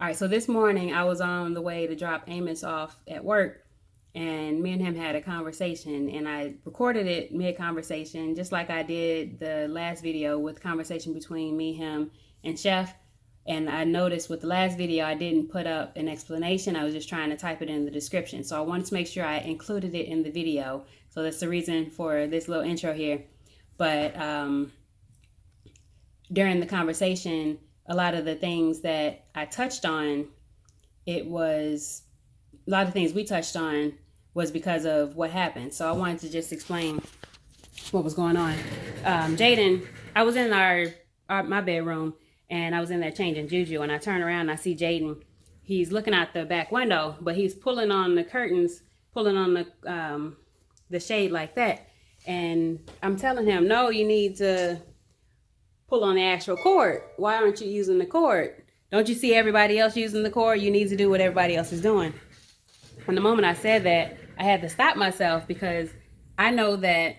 All right, so this morning I was on the way to drop Amos off at work, and me and him had a conversation, and I recorded it mid-conversation, just like I did the last video with conversation between me, him, and Chef. And I noticed with the last video, I didn't put up an explanation. I was just trying to type it in the description. So I wanted to make sure I included it in the video. So that's the reason for this little intro here. But during the conversation, a lot of the things that I touched on, a lot of things we touched on was because of what happened. So I wanted to just explain what was going on. Jaden, I was in my bedroom, and I was in there changing Juju, and I turn around and I see Jaden. He's looking out the back window, but he's pulling on the curtains, pulling on the shade like that. And I'm telling him, no, you need to pull on the actual cord. Why aren't you using the cord? Don't you see everybody else using the cord? You need to do what everybody else is doing. From the moment I said that, I had to stop myself, because I know that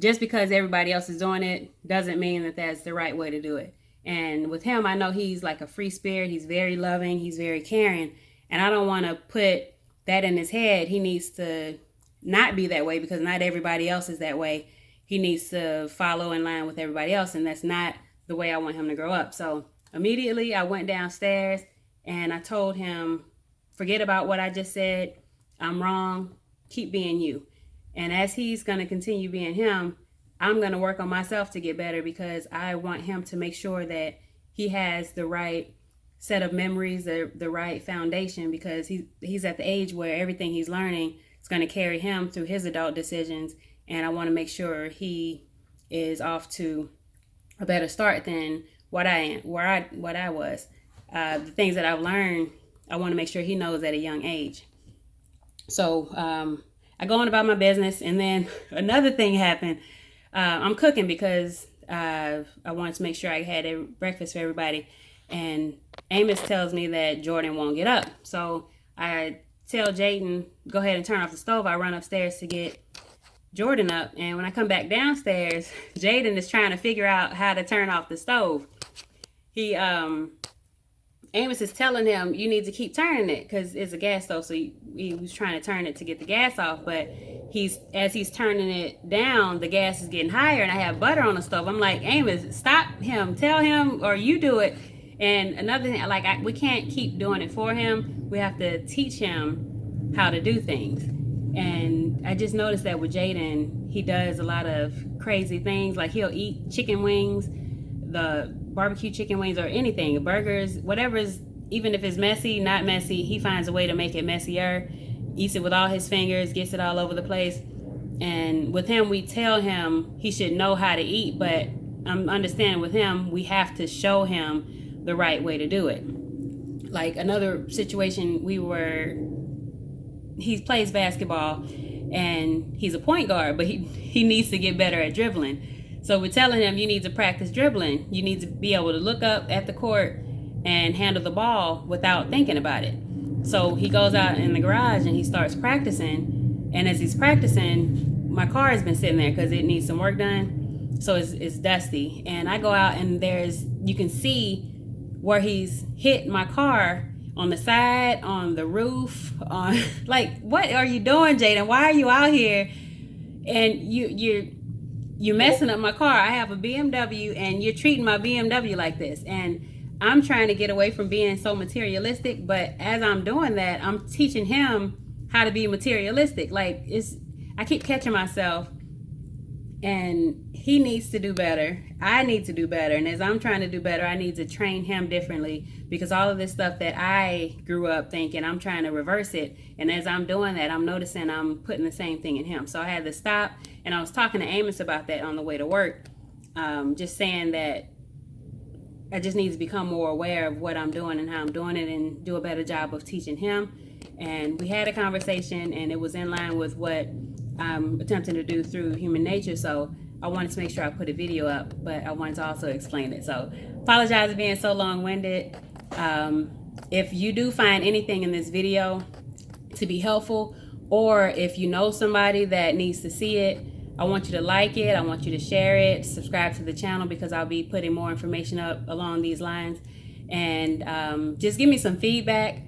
just because everybody else is doing it doesn't mean that that's the right way to do it. And with him, I know he's like a free spirit. He's very loving. He's very caring. And I don't want to put that in his head. He needs to not be that way, because not everybody else is that way. He needs to follow in line with everybody else, and that's not the way I want him to grow up. So immediately I went downstairs and I told him, forget about what I just said. I'm wrong. Keep being you. And as he's going to continue being him, I'm going to work on myself to get better, because I want him to make sure that he has the right set of memories, the right foundation, because he's at the age where everything he's learning is going to carry him through his adult decisions. And I want to make sure he is off to a better start than what I was. The things that I've learned, I want to make sure he knows at a young age. So I go on about my business, and then another thing happened. I'm cooking because I wanted to make sure I had breakfast for everybody. And Amos tells me that Jordan won't get up. So I tell Jaden, go ahead and turn off the stove. I run upstairs to get Jordan up, and when I come back downstairs, Jaden is trying to figure out how to turn off the stove. Amos is telling him, you need to keep turning it, because it's a gas stove. So he was trying to turn it to get the gas off, but as he's turning it down, the gas is getting higher, and I have butter on the stove. I'm like, Amos, stop him, tell him, or you do it. And another thing, we can't keep doing it for him. We have to teach him how to do things. And I just noticed that with Jaden, he does a lot of crazy things. Like, he'll eat chicken wings, the barbecue chicken wings, or anything, burgers, whatever's, even if it's messy, not messy, he finds a way to make it messier, eats it with all his fingers, gets it all over the place. And with him, we tell him he should know how to eat, but I'm understanding with him, we have to show him the right way to do it. Like another situation, he plays basketball, and he's a point guard, but he needs to get better at dribbling. So we're telling him, you need to practice dribbling. You need to be able to look up at the court and handle the ball without thinking about it. So he goes out in the garage and he starts practicing. And as he's practicing, my car has been sitting there because it needs some work done. So it's dusty. And I go out, and you can see where he's hit my car, on the side, on the roof, on, like, what are you doing, Jaden? Why are you out here? And you're messing up my car. I have a BMW, and you're treating my BMW like this. And I'm trying to get away from being so materialistic, but as I'm doing that, I'm teaching him how to be materialistic. Like, I keep catching myself, and he needs to do better. I need to do better. And as I'm trying to do better, I need to train him differently, because all of this stuff that I grew up thinking, I'm trying to reverse it. And as I'm doing that, I'm noticing I'm putting the same thing in him. So I had to stop. And I was talking to Amos about that on the way to work, just saying that I just need to become more aware of what I'm doing and how I'm doing it, and do a better job of teaching him. And we had a conversation, and it was in line with what I'm attempting to do through human nature. So I wanted to make sure I put a video up, but I wanted to also explain it. So apologize for being so long-winded. If you do find anything in this video to be helpful, or if you know somebody that needs to see it, I want you to like it. I want you to share it, subscribe to the channel, because I'll be putting more information up along these lines. and just give me some feedback.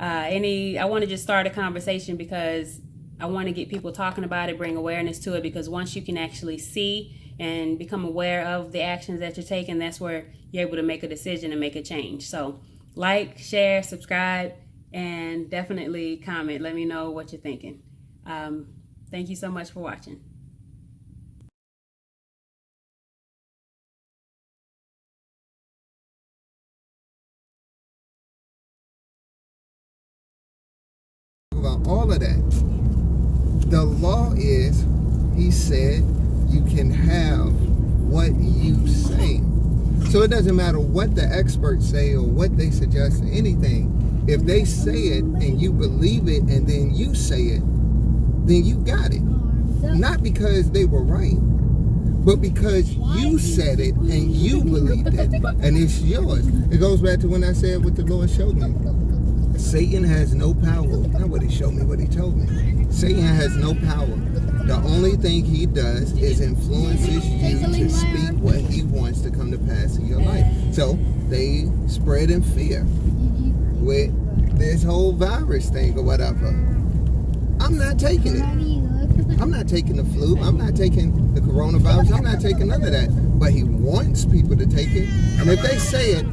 I want to just start a conversation because I want to get people talking about it, bring awareness to it, because once you can actually see and become aware of the actions that you're taking, that's where you're able to make a decision and make a change. So like, share, subscribe, and definitely comment. Let me know what you're thinking. Thank you so much for watching. About all of that, the law is, he said, you can have what you say. So it doesn't matter what the experts say or what they suggest or anything. If they say it and you believe it and then you say it, then you got it. Not because they were right, but because you said it and you believed it, and it's yours. It goes back to when I said what the Lord showed me. Satan has no power. Not what he showed me, what he told me. Satan has no power. The only thing he does is influences you to speak what he wants to come to pass in your life. So they spread in fear with this whole virus thing or whatever. I'm not taking it. I'm not taking the flu. I'm not taking the coronavirus. I'm not taking none of that. But he wants people to take it. And if they say it,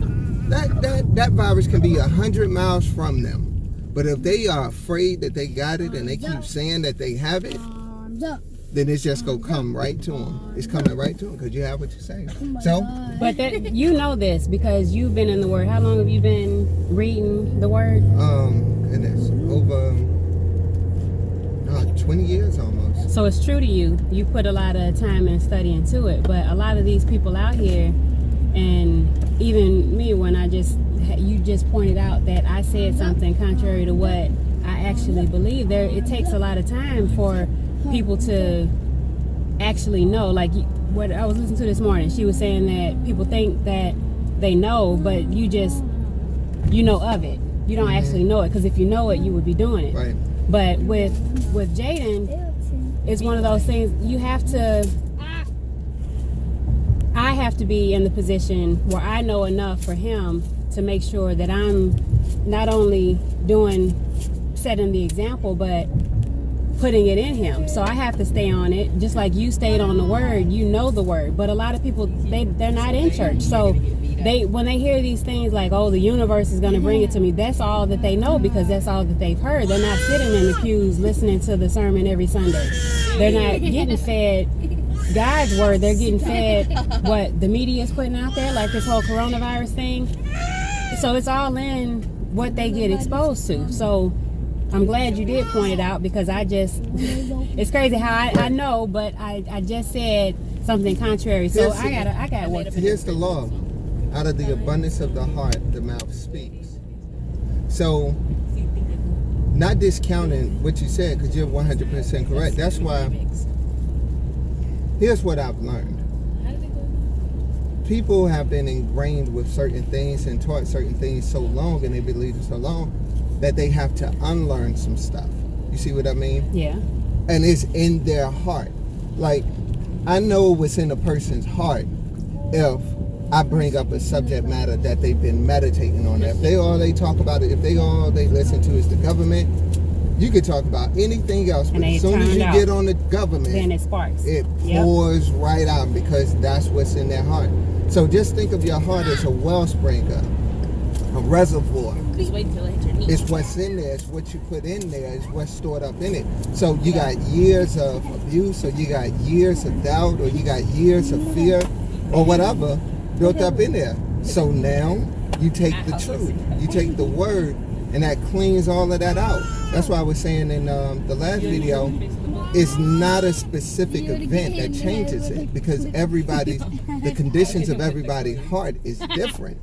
that virus can be 100 miles from them. But if they are afraid that they got it and they keep saying that they have it, then it's just going to come right to them. It's coming right to them because you have what you say. So, but that, you know this because you've been in the Word. How long have you been reading the Word? Goodness, over 20 years almost. So it's true to you. You put a lot of time and study into it. But a lot of these people out here, and even me, when you just pointed out that I said something contrary to what I actually believe, it takes a lot of time for people to actually know. Like what I was listening to this morning, she was saying that people think that they know, but you know of it. You don't actually know it, because if you know it, you would be doing it. Right. But with Jaden, it's one of those things. I have to be in the position where I know enough for him to make sure that I'm not only setting the example, but putting it in him. So I have to stay on it, just like you stayed on the Word. You know the Word. But a lot of people, they're not in church. So when they hear these things like, oh, the universe is going to bring it to me, that's all that they know, because that's all that they've heard. They're not sitting in the pews listening to the sermon every Sunday. They're not getting fed God's Word. They're getting fed what the media is putting out there, like this whole coronavirus thing. So it's all in what they get exposed to. So I'm glad you did point it out, because it's crazy how I know, but I just said something contrary. So I got work to do. Here's the law. Out of the abundance of the heart, the mouth speaks. So, not discounting what you said, because you're 100% correct. That's why, here's what I've learned. People have been ingrained with certain things and taught certain things so long, and they believe it so long, that they have to unlearn some stuff. You see what I mean? Yeah. And it's in their heart. Like, I know what's in a person's heart if I bring up a subject matter that they've been meditating on. If they talk about it, if they listen to is the government, you could talk about anything else, but as soon as you get on the government, then it sparks. It pours right out, because that's what's in their heart. So just think of your heart as a wellspring, a reservoir. Just wait until it hits your knee. It's what's in there. It's what you put in there. It's what's stored up in it. So you got years of abuse, or you got years of doubt, or you got years of fear, or whatever built up in there. So now you take the truth, you take the Word, and that cleans all of that out. That's why I was saying in the last video, it's not a specific event that changes it, because the conditions of everybody's heart is different.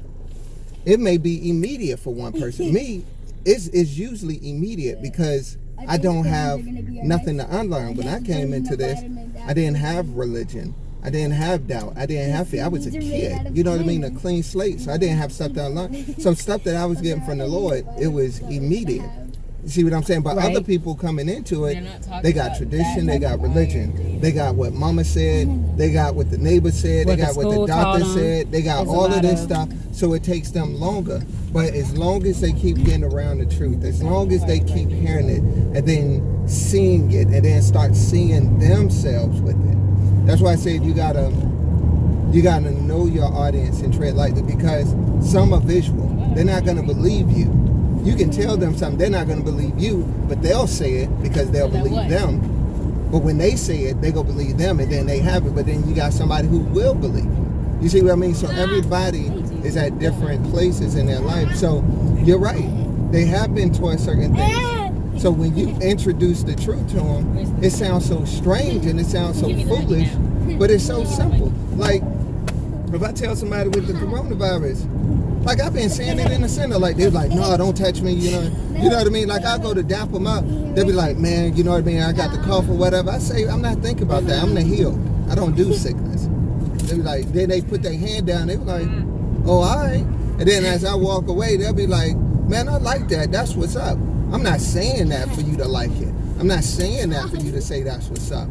It may be immediate for one person. Me, it's usually immediate, because I don't have nothing to unlearn. When I came into this, I didn't have religion. I didn't have doubt. I didn't have fear. I was a kid. You know what I mean? A clean slate. So I didn't have stuff to unlearn. So stuff that I was getting from the Lord, it was immediate. You see what I'm saying? But Right. other people coming into it, They're not talking they got about tradition, that they got religion, entirety. they got what mama said, they got what the neighbor said, What they the got what the school doctor taught 'em. said, they got There's a all of lot this of- stuff. So it takes them longer. But as long as they keep getting around the truth, as long as they keep hearing it and then seeing it and then start seeing themselves with it. That's why I said you gotta know your audience and tread lightly, because some are visual. They're not gonna believe you. You can tell them something, they're not gonna believe you, but they'll say it because they'll So then believe what? them. But when they say it, they gonna believe them, and then they have it. But then you got somebody who will believe you. You see what I mean? So everybody is at different places in their life. So you're right. They have been taught certain things. So when you introduce the truth to them, it sounds so strange and it sounds so foolish, but it's so simple. Like, if I tell somebody with the coronavirus, like I've been saying it in the center, like they're like, no, don't touch me, you know what I mean? Like I go to dap them up, they'll be like, man, you know what I mean? I got the cough or whatever. I say, I'm not thinking about that. I'm the healed. I don't do sickness. They be like, then they put their hand down. They be like, oh, all right. And then as I walk away, they'll be like, man, I like that. That's what's up. I'm not saying that for you to like it. I'm not saying that for you to say that's what's up.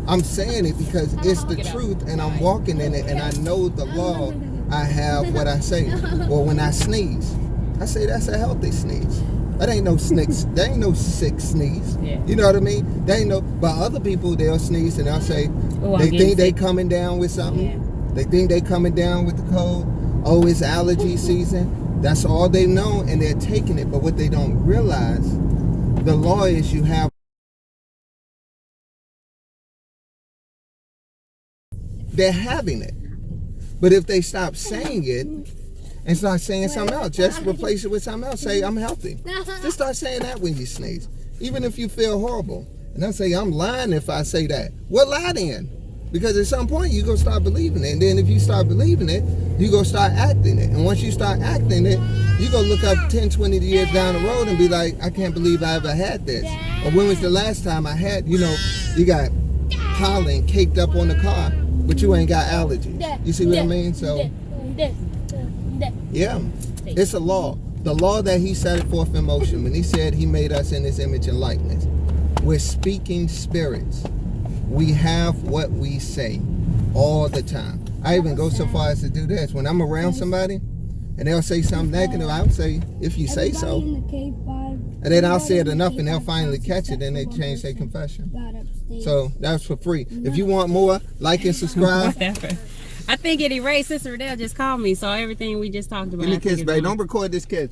I'm saying it because it's the truth and I'm walking in it and I know the law. I have what I say. Or when I sneeze, I say that's a healthy sneeze. That ain't no sneeze. That ain't no sick sneeze. Yeah. You know what I mean? They ain't no. But other people, they'll sneeze and they'll say Oh, they I'm think they sick. coming down with something. Yeah. They think they coming down with the cold. Oh, it's allergy season. That's all they know, and they're taking it. But what they don't realize, the law is you have. They're having it. But if they stop saying it and start saying something else, just replace it with something else. Say, I'm healthy. Just start saying that when you sneeze. Even if you feel horrible. And I say, I'm lying if I say that. Well, lie then. Because at some point, you're going to start believing it. And then if you start believing it, you're going to start acting it. And once you start acting it, you're going to look up 10, 20 years down the road and be like, I can't believe I ever had this. Or when was the last time I had, you got pollen caked up on the car, but you ain't got allergies. You see what I mean? So, yeah, it's a law. The law that he set forth in motion when he said he made us in his image and likeness. We're speaking spirits. We have what we say all the time. I even go so far as to do this. When I'm around somebody and they'll say something negative, I'll say, if you say so. And then I'll say it enough and they'll finally catch it and they change their confession. So that's for free. If you want more, like and subscribe. Whatever. I think it erased. Sister Adele just called me, so everything we just talked about. Give me I a think kiss, it's babe. on. Don't record this kiss.